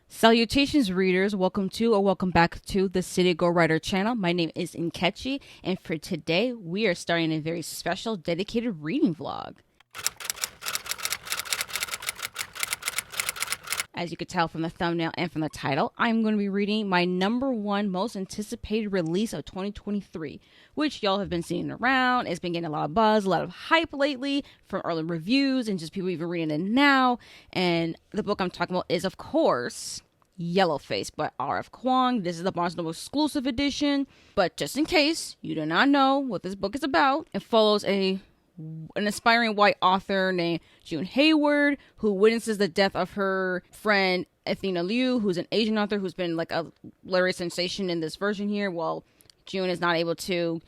Salutations, readers. Welcome to or welcome back to the City Go Writer channel. My name is Nkechi, and for today, we are starting a very special dedicated reading vlog. As you could tell from the thumbnail and from the title, I'm going to be reading my number one most anticipated release of 2023, which y'all have been seeing around. It's been getting a lot of buzz, a lot of hype lately from early reviews and just people even reading it now. And the book I'm talking about is, of course, Yellowface by R.F. Kuang. This is the Barnes & Noble exclusive edition, but just in case you do not know what this book is about, it follows an aspiring white author named June Hayward, who witnesses the death of her friend Athena Liu, who's an Asian author who's been like a literary sensation in this version here. Well, June is not able to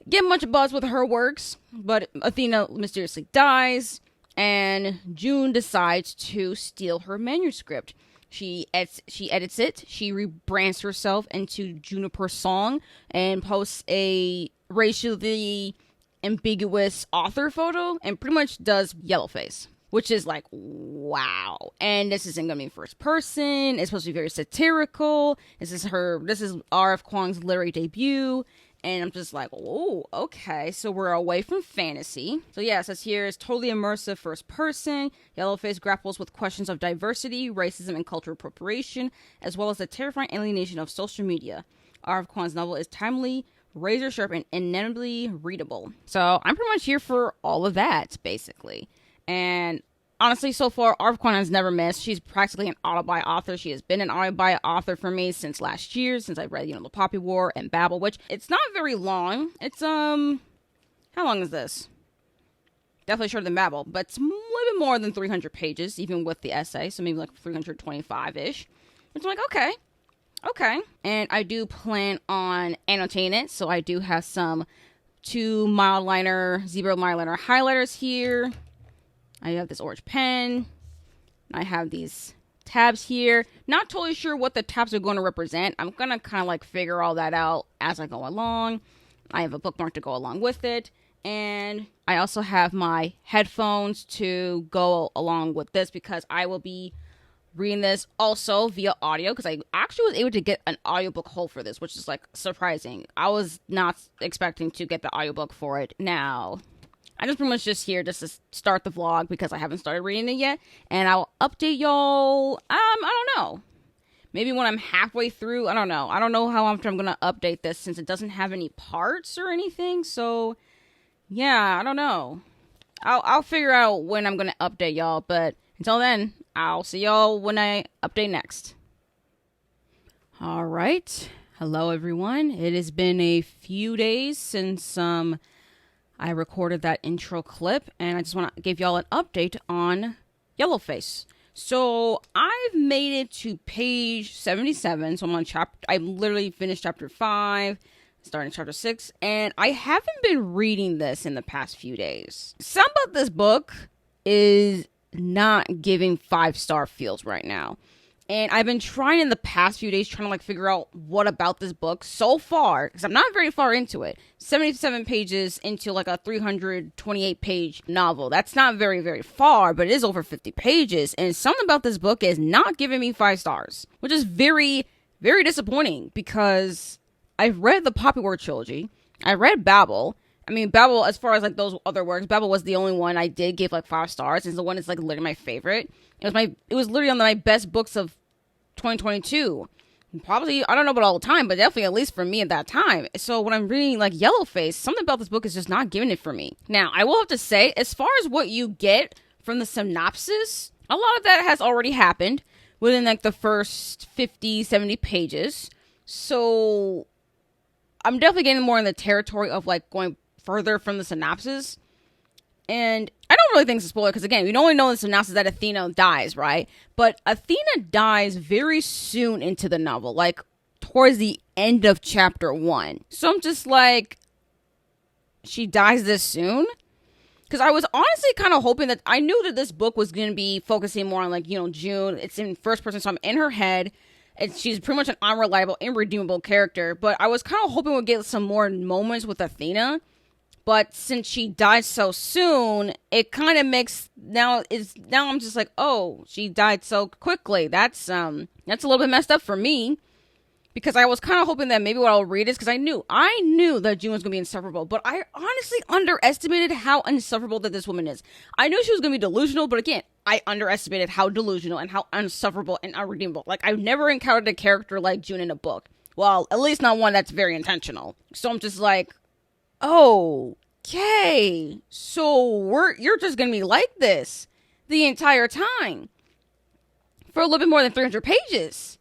get much buzz with her works, but Athena mysteriously dies, and June decides to steal her manuscript. She edits it, she rebrands herself into Juniper Song, and posts a racially ambiguous author photo, and pretty much does Yellowface, which is like, wow. And this isn't gonna be first person. It's supposed to be very satirical. This is R.F. Kuang's literary debut, and I'm just like, oh, okay, so we're away from fantasy. So yeah, it says here, it's totally immersive first person. Yellowface grapples with questions of diversity, racism, and cultural appropriation, as well as the terrifying alienation of social media. R.F. Kuang's novel is timely, razor sharp, and inevitably readable. So I'm pretty much here for all of that, basically. And honestly, so far, R.F. Kuang has never missed. She's practically an autobi author. She has been an autobi author for me since last year, since I read, The Poppy War and Babel, which it's not very long. It's, how long is this? Definitely shorter than Babel, but it's a little bit more than 300 pages, even with the essay, so maybe like 325-ish. Which I'm like, okay. And I do plan on annotating it, so I do have some 2 mildliner, zebra mildliner highlighters here. I have this orange pen. I have these tabs here. Not totally sure what the tabs are going to represent. I'm going to kind of like figure all that out as I go along. I have a bookmark to go along with it. And I also have my headphones to go along with this, because I will be reading this also via audio, because I actually was able to get an audiobook hold for this, which is like surprising. I was not expecting to get the audiobook for it. Now, I'm just pretty much just here just to start the vlog, because I haven't started reading it yet, and I'll update y'all. I don't know. Maybe when I'm halfway through. I don't know. I don't know how often I'm gonna update this, since it doesn't have any parts or anything. So yeah, I don't know. I'll figure out when I'm gonna update y'all. But until then, I'll see y'all when I update next. All right. Hello, everyone. It has been a few days since I recorded that intro clip, and I just want to give y'all an update on Yellowface. So I've made it to page 77. So I literally finished chapter 5, starting chapter 6, and I haven't been reading this in the past few days. Something about this book is not giving 5-star feels right now. And I've been trying in the past few days, trying to like figure out what about this book so far, because I'm not very far into it. 77 pages into like a 328 page novel. That's not very, very far, but it is over 50 pages. And something about this book is not giving me 5 stars, which is very, very disappointing, because I've read the Poppy War trilogy. I read Babel. I mean, Babel, as far as like those other works, Babel was the only one I did give like 5 stars. It's the one that's like literally my favorite. It was literally on my best books of 2022. Probably, I don't know about all the time, but definitely at least for me at that time. So when I'm reading like Yellowface, something about this book is just not giving it for me. Now, I will have to say, as far as what you get from the synopsis, a lot of that has already happened within like the first 50, 70 pages. So I'm definitely getting more in the territory of like going further from the synopsis. And I don't really think it's a spoiler, because again, we only know in the synopsis that Athena dies, right? But Athena dies very soon into the novel, like towards the end of chapter 1. So I'm just like, she dies this soon? Because I was honestly kind of hoping that, I knew that this book was going to be focusing more on like, June. It's in first person, so I'm in her head. She's pretty much an unreliable, irredeemable character. But I was kind of hoping we'd get some more moments with Athena. But since she died so soon, it kind of makes now I'm just like, oh, she died so quickly. That's a little bit messed up for me. Because I was kind of hoping that maybe what I'll read is because I knew that June was going to be insufferable, but I honestly underestimated how insufferable that this woman is. I knew she was going to be delusional, but again, I underestimated how delusional and how insufferable and unredeemable. Like, I've never encountered a character like June in a book. Well, at least not one that's very intentional. So I'm just like, okay, so you're just going to be like this the entire time for a little bit more than 300 pages.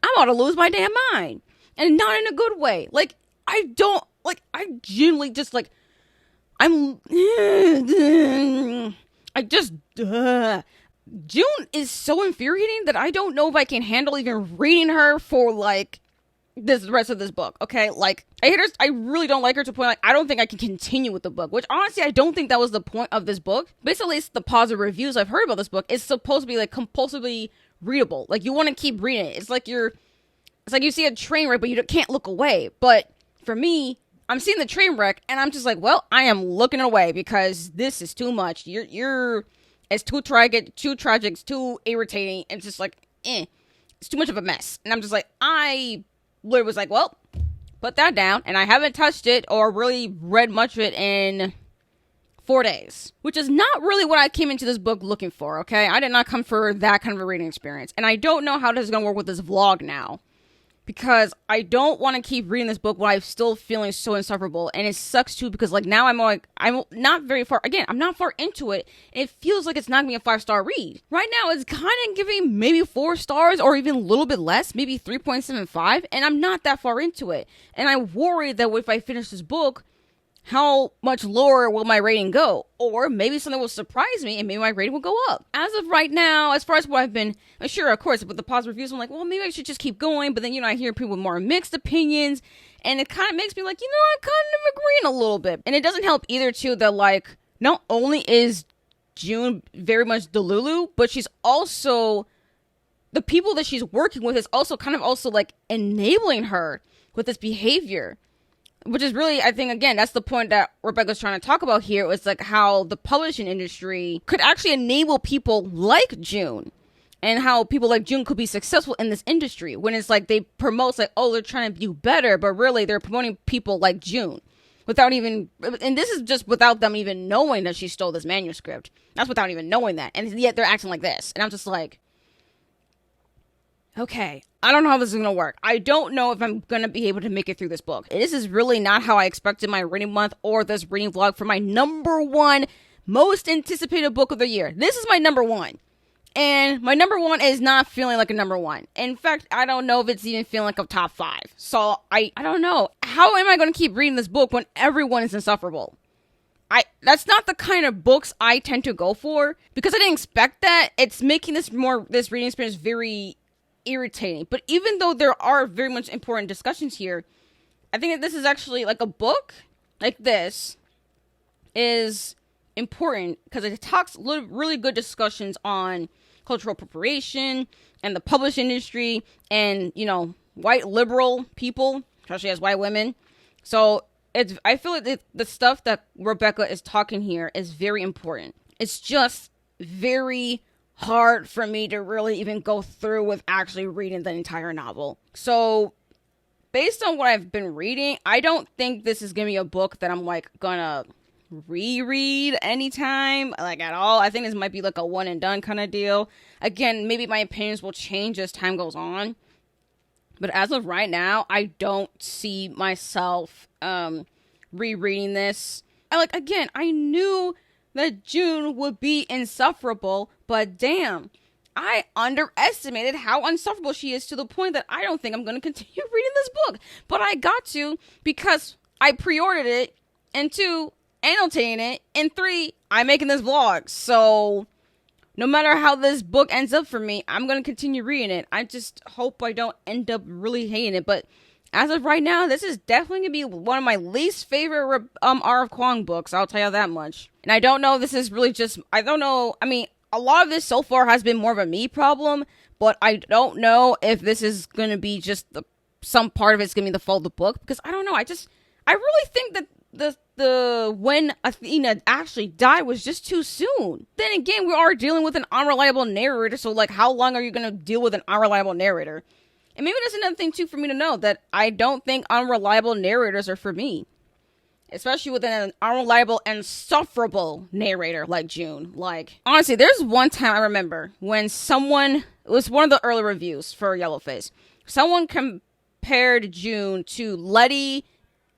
I'm about to lose my damn mind. And not in a good way. Like, I genuinely just, like, June is so infuriating that I don't know if I can handle even reading her for, like, the rest of this book, okay? Like, I really don't like her to the point, like, I don't think I can continue with the book, which, honestly, I don't think that was the point of this book. Basically, it's the positive reviews I've heard about this book. It's supposed to be, like, compulsively readable. Like, you want to keep reading it. It's like you see a train wreck, but you can't look away. But for me, I'm seeing the train wreck, and I'm just like, well, I am looking away because this is too much. It's too tragic, it's too irritating. It's just like, it's too much of a mess. And I'm just like, I literally was like, well, put that down. And I haven't touched it or really read much of it in 4 days, which is not really what I came into this book looking for, okay? I did not come for that kind of a reading experience. And I don't know how this is going to work with this vlog now, because I don't want to keep reading this book while I'm still feeling so insufferable. And it sucks too, because like now I'm not very far, again, I'm not far into it. It feels like it's not going to be a 5-star read. Right now, it's kind of giving maybe 4 stars or even a little bit less, maybe 3.75. And I'm not that far into it. And I worry that if I finish this book, how much lower will my rating go? Or maybe something will surprise me and maybe my rating will go up. As of right now, as far as what I've been, sure, of course, with the positive reviews, I'm like, well, maybe I should just keep going. But then, I hear people with more mixed opinions. And it kind of makes me like, I'm kind of agreeing a little bit. And it doesn't help either, too, that, like, not only is June very much Delulu, but she's also, the people that she's working with is also kind of also, like, enabling her with this behavior. Which is really, I think, again, that's the point that Rebecca's trying to talk about here. It's like how the publishing industry could actually enable people like June, and how people like June could be successful in this industry. When it's like they promote, like, oh, they're trying to do better, but really they're promoting people like June without even, and this is just without them even knowing that she stole this manuscript. That's without even knowing that. And yet they're acting like this. And I'm just like, okay, I don't know how this is going to work. I don't know if I'm going to be able to make it through this book. This is really not how I expected my reading month or this reading vlog for my number 1 most anticipated book of the year. This is my number 1. And my number 1 is not feeling like a number 1. In fact, I don't know if it's even feeling like a top 5. So I don't know. How am I going to keep reading this book when everyone is insufferable? That's not the kind of books I tend to go for. Because I didn't expect that, it's making this reading experience very irritating. But even though there are very much important discussions here, I think that this is actually like a book like this is important because it talks really good discussions on cultural appropriation and the publishing industry and, white liberal people, especially as white women. So I feel like the stuff that Rebecca is talking here is very important. It's just very hard for me to really even go through with actually reading the entire novel. So based on what I've been reading, I don't think this is gonna be a book that I'm like gonna reread anytime, like at all. I think this might be like a one and done kind of deal. Again, maybe my opinions will change as time goes on, but as of right now, I don't see myself rereading this. I knew that June would be insufferable, but damn, I underestimated how insufferable she is to the point that I don't think I'm going to continue reading this book. But I got to because I pre-ordered it, and 2, annotating it, and 3, I'm making this vlog. So no matter how this book ends up for me, I'm going to continue reading it. I just hope I don't end up really hating it. But as of right now, this is definitely going to be one of my least favorite R of Kuang books. I'll tell you that much. And I don't know if this is really just, I don't know. I mean, a lot of this so far has been more of a me problem, but I don't know if this is going to be just some part of it's going to be the fault of the book, because I don't know. I really think that the when Athena actually died was just too soon. Then again, we are dealing with an unreliable narrator, so like, how long are you gonna deal with an unreliable narrator? And maybe that's another thing too for me to know, that I don't think unreliable narrators are for me, especially with an unreliable, insufferable narrator like June. Like, honestly, there's one time I remember when someone, it was one of the early reviews for Yellowface, someone compared June to Letty,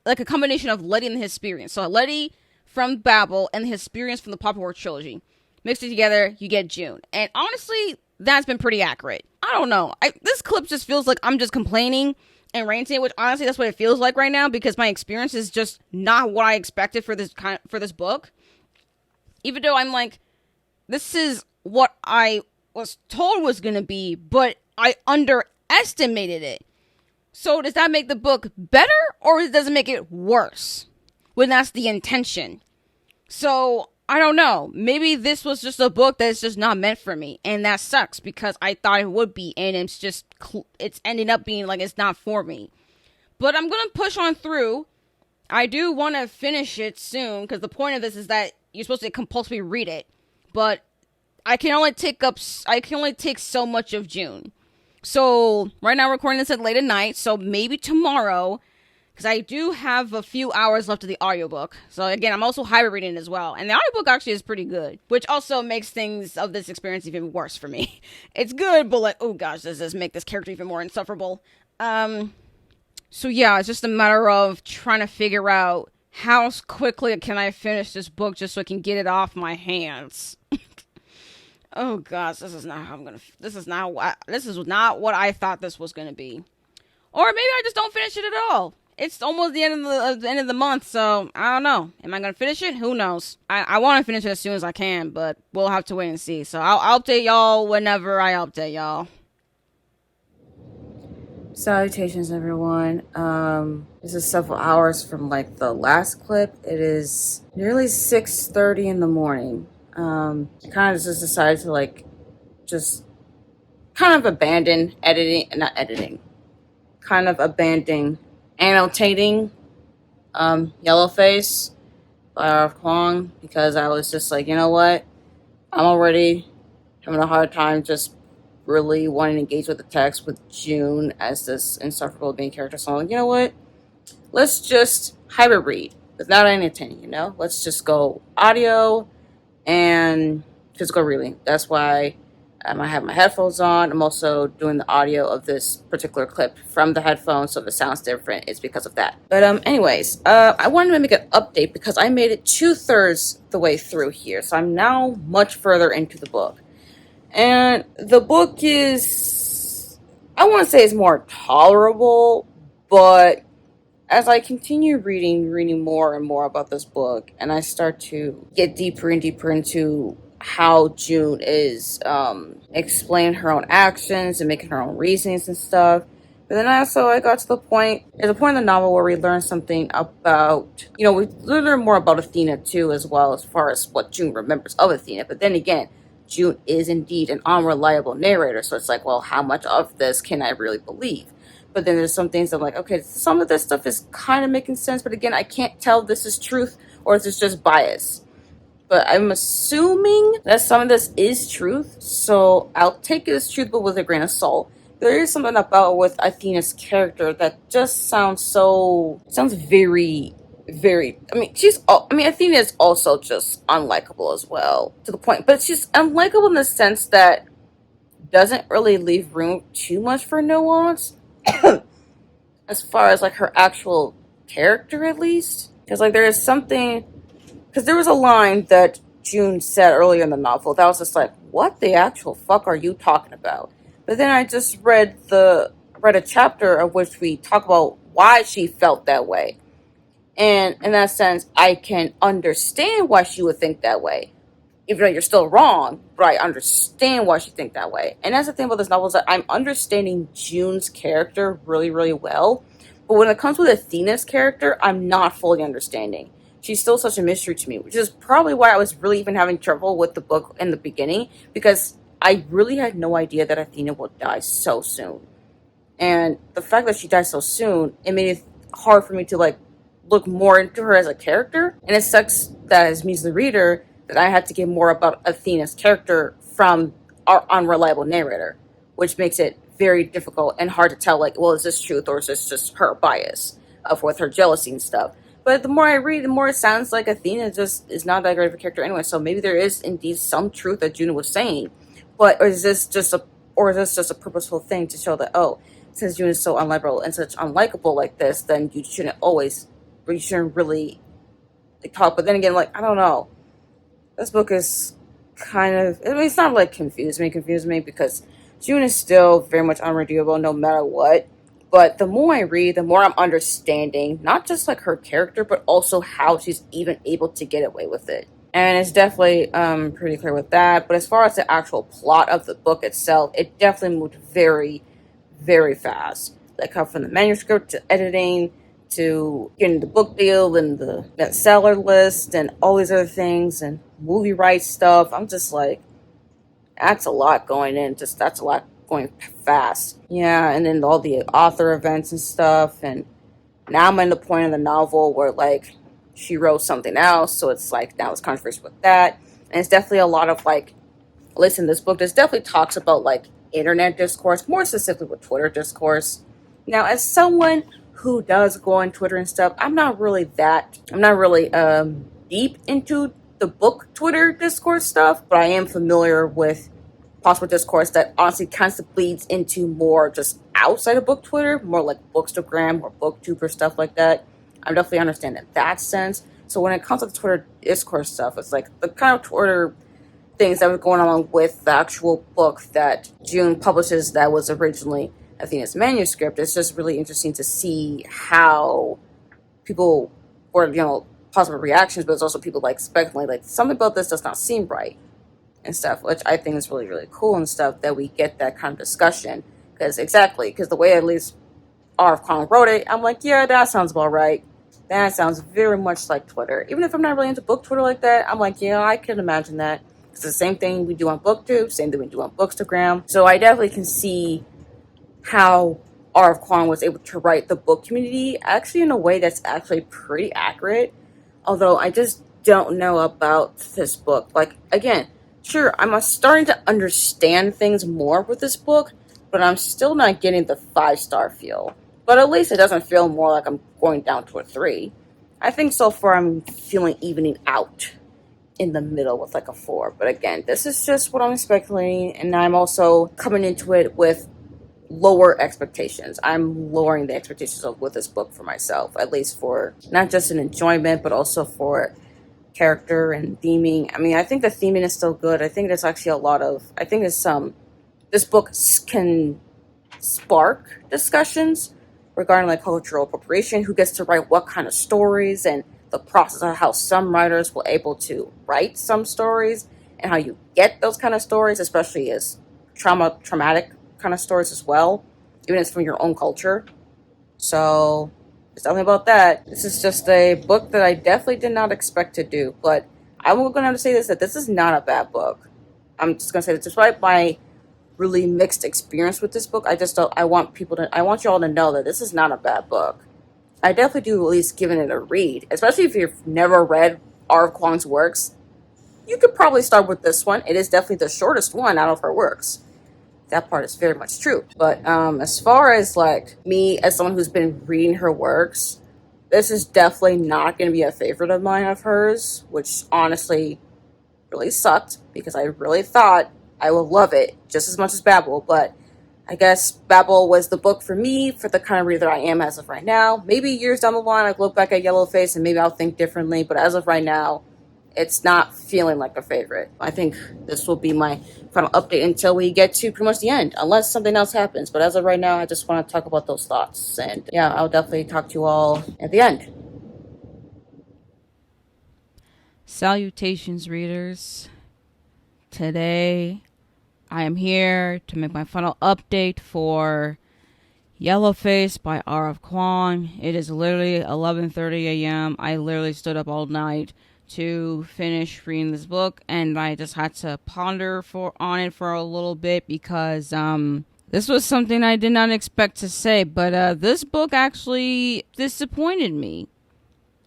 like a combination of Letty and the Hesperians. So Letty from Babel and the Hesperians from the Poppy War trilogy. Mix it together, you get June. And honestly, that's been pretty accurate. I don't know. This clip just feels like I'm just complaining and ranting, which honestly that's what it feels like right now, because my experience is just not what I expected for this book. Even though I'm like, this is what I was told was gonna be, but I underestimated it. So does that make the book better, or does it make it worse when that's the intention? So I don't know. Maybe this was just a book that's just not meant for me, and that sucks because I thought it would be, and it's ending up being like it's not for me. But I'm gonna push on through. I do want to finish it soon, because the point of this is that you're supposed to compulsively read it, but I can only take so much of June. So right now, we're recording this at late at night, so maybe tomorrow, because I do have a few hours left of the audiobook. So again, I'm also hybrid reading as well, and the audiobook actually is pretty good, which also makes things of this experience even worse for me. It's good, but like, oh gosh, does this make this character even more insufferable? So yeah, it's just a matter of trying to figure out how quickly can I finish this book just so I can get it off my hands. Oh gosh, this is not what I thought this was gonna be. Or maybe I just don't finish it at all. It's almost the end of the month, so I don't know. Am I gonna finish it? Who knows? I want to finish it as soon as I can, but we'll have to wait and see. So I'll update y'all whenever I update y'all. Salutations, everyone. This is several hours from like the last clip. It is nearly 6:30 in the morning. I kind of just decided to like just kind of abandon annotating Yellowface by Kuang, because I was just like, you know what? I'm already having a hard time just really wanting to engage with the text with June as this insufferable main character. So I'm like, you know what? Let's just hybrid read without anything, you know? Let's just go audio and physical reading. That's why I have my headphones on. I'm also doing the audio of this particular clip from the headphones, so if it sounds different, it's because of that. But anyways, I wanted to make an update because I made it 2/3 the way through here, so I'm now much further into the book. And the book is, I want to say it's more tolerable, but as I continue reading more and more about this book, and I start to get deeper and deeper into how June is explaining her own actions and making her own reasonings and stuff. But then I got to there's a point in the novel where we learn something about, we learn more about Athena too, as well, as far as what June remembers of Athena. But then again, June is indeed an unreliable narrator, so it's like, well, how much of this can I really believe? But then there's some things I'm like, okay, some of this stuff is kind of making sense, but again, I can't tell if this is truth or if it's just bias. But I'm assuming that some of this is truth, so I'll take it as truth, but with a grain of salt. There is something about with Athena's character that just sounds very, very, Athena is also just unlikable as well, to the point, but she's unlikable in the sense that doesn't really leave room too much for nuance, as far as like her actual character, at least. Because like there was a line that June said earlier in the novel that was just like, what the actual fuck are you talking about? But then I just read a chapter of which we talk about why she felt that way. And in that sense, I can understand why she would think that way. Even though you're still wrong, but I understand why she think that way. And that's the thing about this novel, is that I'm understanding June's character really, really well. But when it comes with Athena's character, I'm not fully understanding. She's still such a mystery to me, which is probably why I was really even having trouble with the book in the beginning, because I really had no idea that Athena would die so soon. And the fact that she died so soon, it made it hard for me to like look more into her as a character. And it sucks that as me as the reader, that I had to get more about Athena's character from our unreliable narrator, which makes it very difficult and hard to tell, like, well, is this truth or is this just her bias of with her jealousy and stuff. But the more I read, the more it sounds like Athena just is not that great of a character anyway. So maybe there is indeed some truth that Juno was saying, but is this just a purposeful thing to show that, oh, since Juno is so unlikable and such unlikable like this, then you shouldn't really like, talk. But then again, like, I don't know, this book is kind of, I mean, it's not like confused me because June is still very much unredeemable no matter what. But the more I read, the more I'm understanding not just like her character, but also how she's even able to get away with it. And it's definitely pretty clear with that. But as far as the actual plot of the book itself, it definitely moved very, very fast. Like from the manuscript to editing to getting the book deal and the bestseller list and all these other things and movie rights stuff. I'm just like, that's a lot going in. Just that's a lot going fast. Yeah, and then all the author events and stuff. And now I'm in the point of the novel where like she wrote something else, so it's like now it's controversy with that. And it's definitely a lot of like, listen, this book just definitely talks about like internet discourse, more specifically with Twitter discourse. Now, as someone who does go on Twitter and stuff, I'm not really deep into the book Twitter discourse stuff, but I am familiar with possible discourse that honestly kind of bleeds into more just outside of book Twitter, more like Bookstagram or BookTube or stuff like that. I definitely understand in that sense. So when it comes to the Twitter discourse stuff, it's like the kind of Twitter things that were going on with the actual book that June publishes that was originally Athena's manuscript. It's just really interesting to see how people, or possible reactions, but it's also people like speculating like something about this does not seem right and stuff, which I think is really, really cool and stuff that we get that kind of discussion. Because the way at least R.F. Kuang wrote it, I'm like, yeah, that sounds about right. That sounds very much like Twitter. Even if I'm not really into book Twitter like that, I'm like, yeah, I can imagine that. It's the same thing we do on BookTube, same thing we do on Bookstagram. So I definitely can see how R.F. Kuang was able to write the book community actually in a way that's actually pretty accurate. Although I just don't know about this book. Like, again, sure, I'm starting to understand things more with this book, but I'm still not getting the 5-star feel. But at least it doesn't feel more like I'm going down to a 3. I think so far I'm feeling evening out in the middle with like a 4. But again, this is just what I'm speculating, and I'm also coming into it with lower expectations. I'm lowering the expectations with this book for myself, at least for not just an enjoyment, but also for character and theming. I mean, I think the theming is still good. I think there's actually this book can spark discussions regarding like cultural appropriation, who gets to write what kind of stories, and the process of how some writers were able to write some stories, and how you get those kind of stories, especially as traumatic kind of stories as well, even if it's from your own culture. So it's nothing about that. This is just a book that I definitely did not expect to do, but I'm going to have to say that this is not a bad book. I'm just going to say that despite my really mixed experience with this book, I want you all to know that this is not a bad book. I definitely do at least give it a read, especially if you've never read R.F. Kuang's works. You could probably start with this one. It is definitely the shortest one out of her works. That part is very much true. But as far as like me as someone who's been reading her works, this is definitely not going to be a favorite of mine of hers, which honestly really sucked because I really thought I would love it just as much as Babel. But I guess Babel was the book for me for the kind of reader I am as of right now. Maybe years down the line, I look back at Yellowface and maybe I'll think differently. But as of right now, it's not feeling like a favorite. I think this will be my final update until we get to pretty much the end, unless something else happens. But as of right now, I just want to talk about those thoughts. And yeah, I'll definitely talk to you all at the end. Salutations, readers. Today, I am here to make my final update for Yellowface by R.F. Kuang. It is literally 11:30 a.m. I literally stood up all night to finish reading this book, and I just had to ponder on it for a little bit because this was something I did not expect to say, but this book actually disappointed me.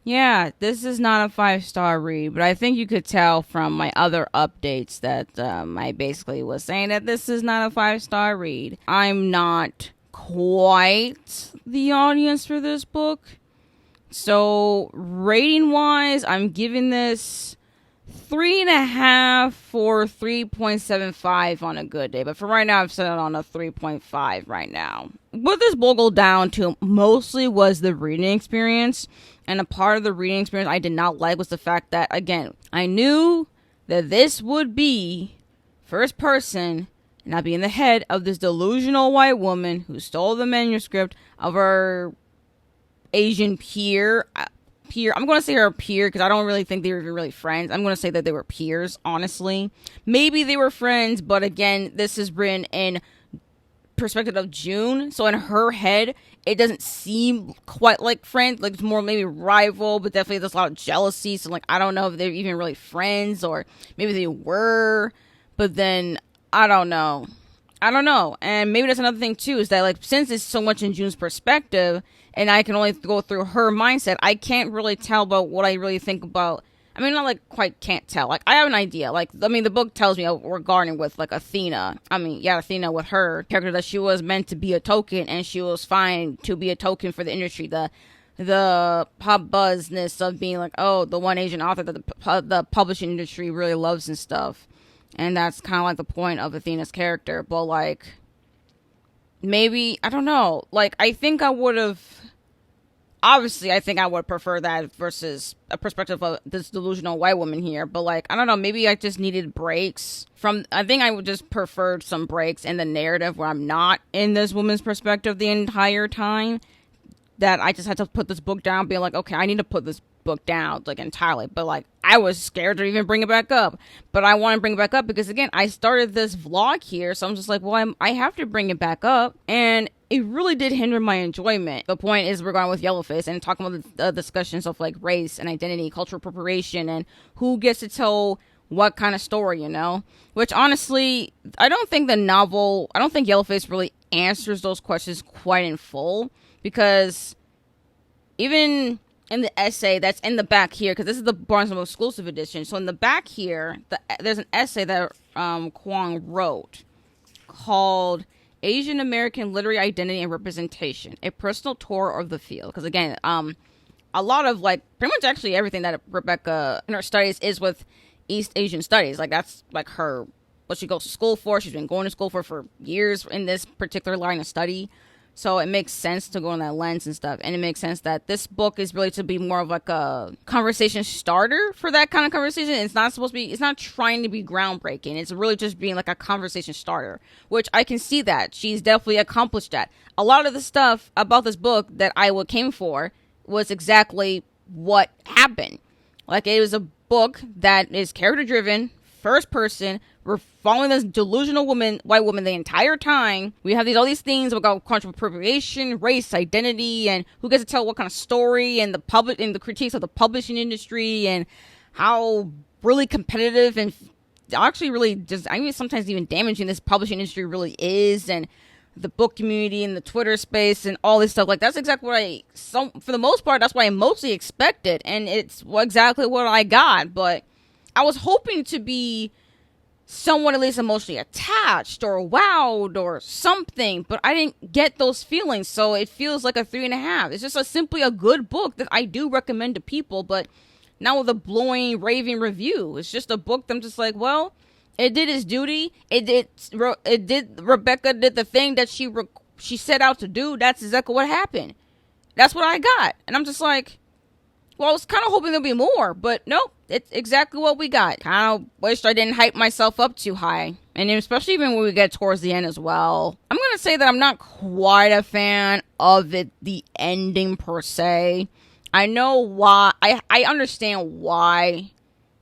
Yeah, this is not a 5-star read, but I think you could tell from my other updates that I basically was saying that this is not a 5-star read. I'm not quite the audience for this book. So, rating wise, I'm giving this 3.5 for 3.75 on a good day. But for right now, I've set it on a 3.5 right now. What this boiled down to mostly was the reading experience. And a part of the reading experience I did not like was the fact that, again, I knew that this would be first person, and I'd be in the head of this delusional white woman who stole the manuscript of her Asian peer. I'm going to say her peer because I don't really think they were even really friends. I'm going to say that they were peers, honestly. Maybe they were friends, but again, this is written in perspective of June. So in her head, it doesn't seem quite like friends. Like it's more maybe rival, but definitely there's a lot of jealousy. So like I don't know if they're even really friends or maybe they were, but then I don't know. And maybe that's another thing too, is that like since it's so much in June's perspective and I can only go through her mindset, I can't really tell about what I really think about. I mean, not like quite can't tell. Like I have an idea. Like I mean, the book tells me regarding with like Athena. Athena with her character that she was meant to be a token and she was fine to be a token for the industry. The pop buzzness of being like, oh, the one Asian author that the publishing industry really loves and stuff. And that's kind of like the point of Athena's character. But, like, maybe, I don't know. Like, I think I would have, obviously, I think I would prefer that versus a perspective of this delusional white woman here. But, like, I don't know. Maybe I just needed breaks I think I would just prefer some breaks in the narrative where I'm not in this woman's perspective the entire time. That I just had to put this book down, being like, okay, I need to put this book down, like, entirely. But, like, I was scared to even bring it back up. But I want to bring it back up because, again, I started this vlog here, so I'm just like, well, I have to bring it back up. And it really did hinder my enjoyment. The point is we're going with Yellowface and talking about the discussions of, like, race and identity, cultural appropriation, and who gets to tell what kind of story, you know? Which, honestly, I don't think Yellowface really answers those questions quite in full. Because even in the essay that's in the back here, because this is the Barnes & Noble exclusive edition, so in the back here, there's an essay that Kuang wrote called Asian American Literary Identity and Representation, a personal tour of the field. Because again, a lot of like pretty much actually everything that Rebecca in her studies is with East Asian studies. Like that's like what she goes to school for. She's been going to school for years in this particular line of study. So it makes sense to go on that lens and stuff. And it makes sense that this book is really to be more of like a conversation starter for that kind of conversation. It's not trying to be groundbreaking. It's really just being like a conversation starter, which I can see that. She's definitely accomplished that. A lot of the stuff about this book that I came for was exactly what happened. Like it was a book that is character driven, first person. We're following this delusional white woman the entire time. We have all these things about cultural appropriation, race, identity, and who gets to tell what kind of story, and the critiques of the publishing industry, and how really competitive and actually really just, I mean, sometimes even damaging this publishing industry really is, and the book community and the Twitter space and all this stuff. Like that's exactly what for the most part, that's what I mostly expected, and it's exactly what I got. But I was hoping to be someone at least emotionally attached or wowed or something, but I didn't get those feelings, so it feels like a 3.5. It's just simply a good book that I do recommend to people, but not with a blowing, raving review. It's just a book that I'm just like, well, it did its duty. Rebecca did the thing that she set out to do. That's exactly what happened. That's what I got, and I'm just like, well, I was kind of hoping there'd be more, but nope, it's exactly what we got. Kind of wished I didn't hype myself up too high. And especially even when we get towards the end as well. I'm going to say that I'm not quite a fan of the ending per se. I know why. I understand why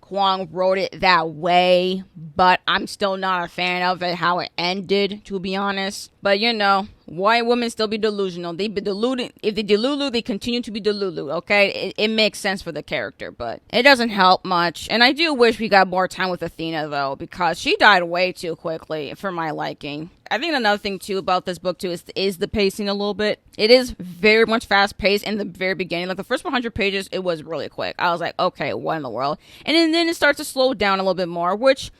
Kuang wrote it that way, but I'm still not a fan of it, how it ended, to be honest. But, white women still be delusional. They be deluded. If they delulu, they continue to be delulu. Okay, it makes sense for the character, but it doesn't help much. And I do wish we got more time with Athena though, because she died way too quickly for my liking. I think another thing too about this book too is the pacing a little bit. It is very much fast paced in the very beginning. Like the first 100 pages, it was really quick. I was like, okay, what in the world? And then it starts to slow down a little bit more, which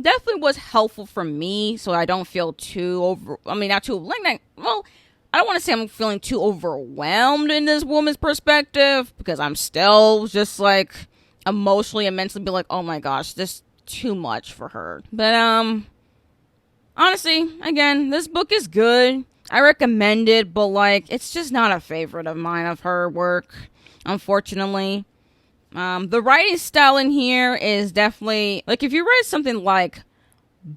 definitely was helpful for me, so I don't feel too not too, well, I don't want to say I'm feeling too overwhelmed in this woman's perspective, because I'm still just like emotionally and mentally be like, oh my gosh, this is too much for her. But honestly, again, this book is good. I recommend it, but like, it's just not a favorite of mine of her work, unfortunately. The writing style in here is definitely, like, if you read something like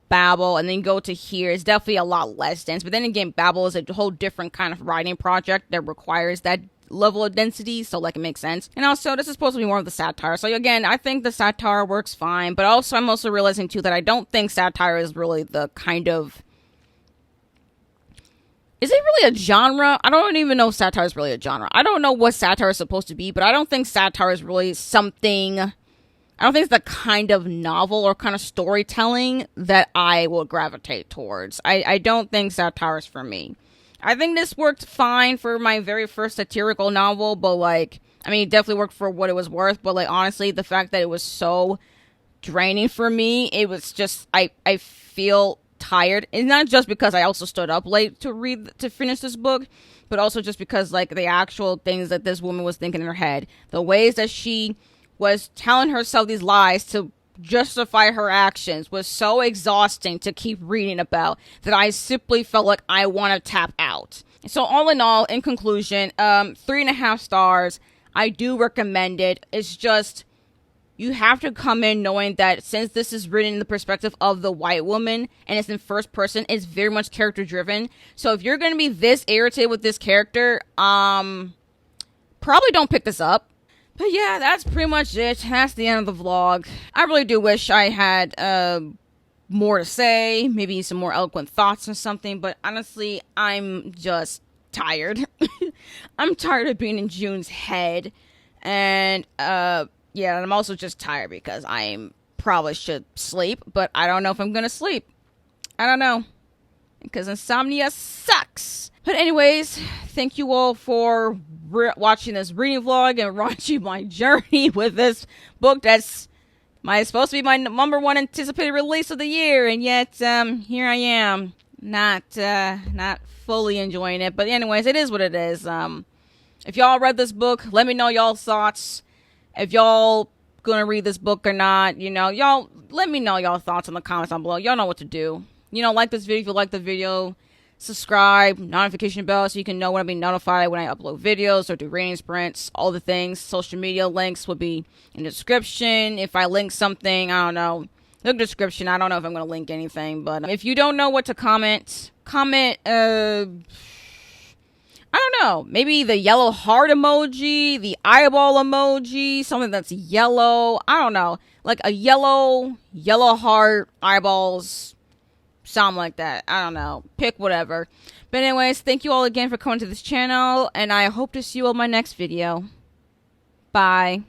Babel and then go to here, it's definitely a lot less dense. But then again, Babel is a whole different kind of writing project that requires that level of density, so like it makes sense. And also, this is supposed to be more of the satire. So again, I think the satire works fine, but also I'm also realizing too that I don't think satire is really the kind of... Is it really a genre? I don't even know if satire is really a genre. I don't know what satire is supposed to be, but I don't think satire is really something... I don't think it's the kind of novel or kind of storytelling that I will gravitate towards. I don't think satire is for me. I think this worked fine for my very first satirical novel, but like, I mean, it definitely worked for what it was worth, but like, honestly, the fact that it was so draining for me, it was just, I feel tired. It's not just because I also stood up late to finish this book, but also just because like the actual things that this woman was thinking in her head, the ways that she was telling herself these lies to justify her actions was so exhausting to keep reading about that I simply felt like I want to tap out. So all in all, in conclusion, 3.5 stars. I do recommend it. It's just, you have to come in knowing that since this is written in the perspective of the white woman and it's in first person, it's very much character driven. So if you're going to be this irritated with this character, probably don't pick this up. But yeah, that's pretty much it. That's the end of the vlog. I really do wish I had more to say, maybe some more eloquent thoughts or something, but honestly, I'm just tired. I'm tired of being in June's head, and yeah, I'm also just tired because I probably should sleep, but I don't know if I'm gonna sleep. I don't know, because insomnia sucks. But anyways, thank you all for watching this reading vlog and watching my journey with this book that's supposed to be my number one anticipated release of the year, and yet here I am, not fully enjoying it. But anyways, it is what it is. If y'all read this book, let me know y'all's thoughts. If y'all gonna read this book or not, y'all let me know y'all thoughts in the comments down below. Y'all know what to do. Like this video if you like the video. Subscribe, notification bell, so you can know when I'm being notified when I upload videos or do rating sprints, all the things. Social media links will be in the description. If I link something, I don't know, look in the description. I don't know if I'm going to link anything, but if you don't know what to comment, I don't know, maybe the yellow heart emoji, the eyeball emoji, something that's yellow, I don't know, like a yellow heart, eyeballs, something like that. I don't know. Pick whatever. But anyways, thank you all again for coming to this channel, and I hope to see you on my next video. Bye.